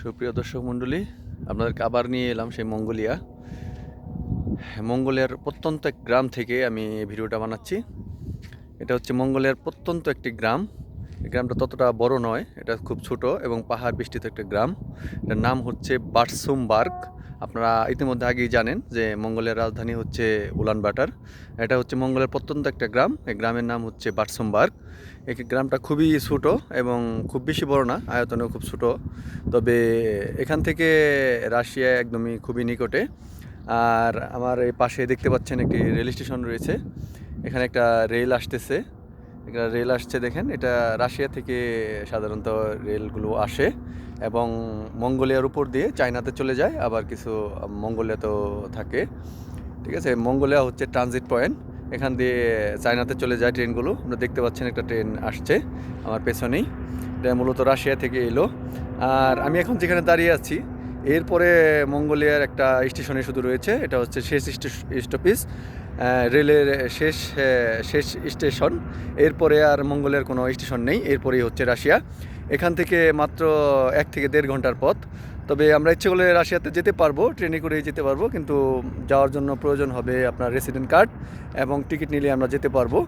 সুপ্রিয় দর্শক মণ্ডলী, আপনাদেরকে আবার নিয়ে এলাম সেই মঙ্গোলিয়ার প্রত্যন্ত এক গ্রাম থেকে আমি এই ভিডিওটা বানাচ্ছি। এটা হচ্ছে মঙ্গোলিয়ার প্রত্যন্ত একটি গ্রাম। এই গ্রামটা ততটা বড় নয়, এটা খুব ছোট এবং পাহাড় বেষ্টিত একটা গ্রাম। এটার নাম হচ্ছে বার্সুমবার্গ। আপনারা ইতিমধ্যে আগেই জানেন যে মঙ্গোলিয়ার রাজধানী হচ্ছে উলানবাটার। এটা হচ্ছে মঙ্গোলিয়ার প্রত্যন্ত একটা গ্রাম। এই গ্রামের নাম হচ্ছে বার্সুমবার্গ। এই গ্রামটা খুবই ছোট এবং খুব বেশি বড় না, আয়তনেও খুব ছোট। তবে এখান থেকে রাশিয়া একদমই খুবই নিকটে। আর আমার এই পাশে দেখতে পাচ্ছেন একটি রেল স্টেশন রয়েছে। এখানে একটা রেল আসতেছে, একটা রেল আসছে দেখেন। এটা রাশিয়া থেকে সাধারণত রেলগুলো আসে এবং মঙ্গোলিয়ার উপর দিয়ে চায়নাতে চলে যায়, আবার কিছু মঙ্গোলিয়াতেও থাকে। ঠিক আছে, মঙ্গোলিয়া হচ্ছে ট্রানজিট পয়েন্ট। এখান দিয়ে চায়নাতে চলে যায় ট্রেনগুলো। আপনারা দেখতে পাচ্ছেন একটা ট্রেন আসছে আমার পেছনেই। এটা মূলত রাশিয়া থেকে এলো। আর আমি এখন যেখানে দাঁড়িয়ে আছি, এরপরে মঙ্গোলিয়ার একটা স্টেশনে শুধু রয়েছে, এটা হচ্ছে শেষ স্টপেজ, রেলের শেষ স্টেশন। এরপরে আর মঙ্গোলিয়ার কোনো স্টেশন নেই, এরপরেই হচ্ছে রাশিয়া। এখান থেকে মাত্র 1 থেকে 1.5 ঘন্টার পথ। তবে আমরা ইচ্ছে করলে রাশিয়াতে যেতে পারবো, ট্রেনে করেই যেতে পারবো, কিন্তু যাওয়ার জন্য প্রয়োজন হবে আপনার রেসিডেন্ট কার্ড এবং টিকিট নিলে আমরা যেতে পারবো।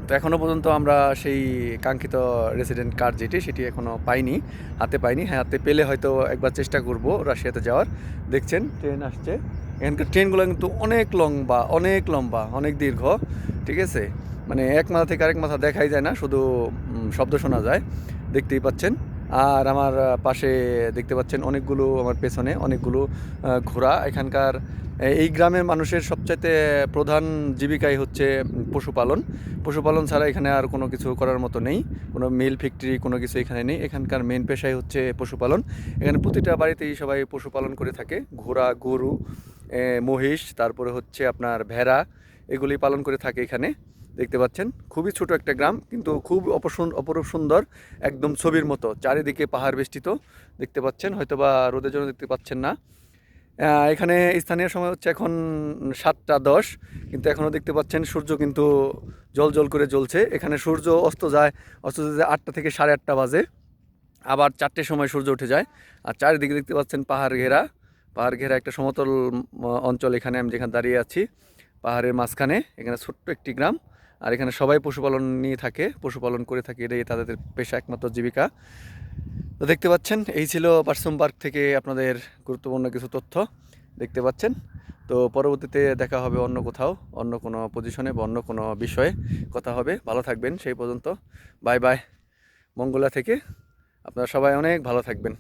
তো এখনও পর্যন্ত আমরা সেই কাঙ্ক্ষিত রেসিডেন্ট কার্ড সেটি এখনও পাইনি, হাতে পাইনি। হ্যাঁ, হাতে পেলে হয়তো একবার চেষ্টা করব রাশিয়াতে যাওয়ার। দেখছেন ট্রেন আসছে। এখানকার ট্রেনগুলো কিন্তু অনেক লম্বা, অনেক দীর্ঘ। ঠিক আছে, মানে এক মাথা থেকে আরেক মাথা দেখাই যায় না, শুধু শব্দ শোনা যায়। দেখতেই পাচ্ছেন। আর আমার পাশে দেখতে পাচ্ছেন অনেকগুলো, আমার পেছনে অনেকগুলো ঘোড়া। এখানকার এই গ্রামের মানুষের সবচাইতে প্রধান জীবিকাই হচ্ছে পশুপালন ছাড়া এখানে আর কোনো কিছু করার মতো নেই। কোনো মিল ফ্যাক্টরি কোনো কিছু এখানে নেই। এখানকার মেন পেশাই হচ্ছে পশুপালন। এখানে প্রতিটা বাড়িতেই সবাই পশুপালন করে থাকে। ঘোড়া, গরু, মহিষ, তারপরে হচ্ছে আপনার ভেড়া, এগুলি পালন করে থাকে এখানে। দেখতে পাচ্ছেন খুবই ছোট একটা গ্রাম, কিন্তু খুব অপরূপ সুন্দর, একদম ছবির মতো। চারিদিকে পাহাড় বেষ্টিত। দেখতে পাচ্ছেন, হয়তো বা রোদের জন্য দেখতে পাচ্ছেন না। এখানে স্থানীয় সময় হচ্ছে এখন 7টা 10, কিন্তু এখনও দেখতে পাচ্ছেন সূর্য কিন্তু জ্বল করে জ্বলছে। এখানে সূর্য অস্ত যায় 8টা থেকে 8:30 বাজে, আবার 4টের সময় সূর্য উঠে যায়। আর চারিদিকে দেখতে পাচ্ছেন পাহাড় ঘেরা একটা সমতল অঞ্চল। এখানে আমি যেখানে দাঁড়িয়ে আছি, পাহাড়ের মাঝখানে, এখানে ছোট্ট একটি গ্রাম। আর এখানে সবাই পশুপালন নিয়ে থাকে, পশুপালন করে থাকে, এটাই তাদের পেশা, একমাত্র জীবিকা। তো দেখতে পাচ্ছেন, এই ছিল বার্সুমবার্গ থেকে আপনাদের গুরুত্বপূর্ণ কিছু তথ্য দেখতে পাচ্ছেন। তো পরবর্তীতে দেখা হবে অন্য কোথাও, অন্য কোনো পজিশনে বা অন্য কোনো বিষয়ে কথা হবে। ভালো থাকবেন সেই পর্যন্ত। Bye bye. মঙ্গোলিয়া থেকে আপনারা সবাই অনেক ভালো থাকবেন।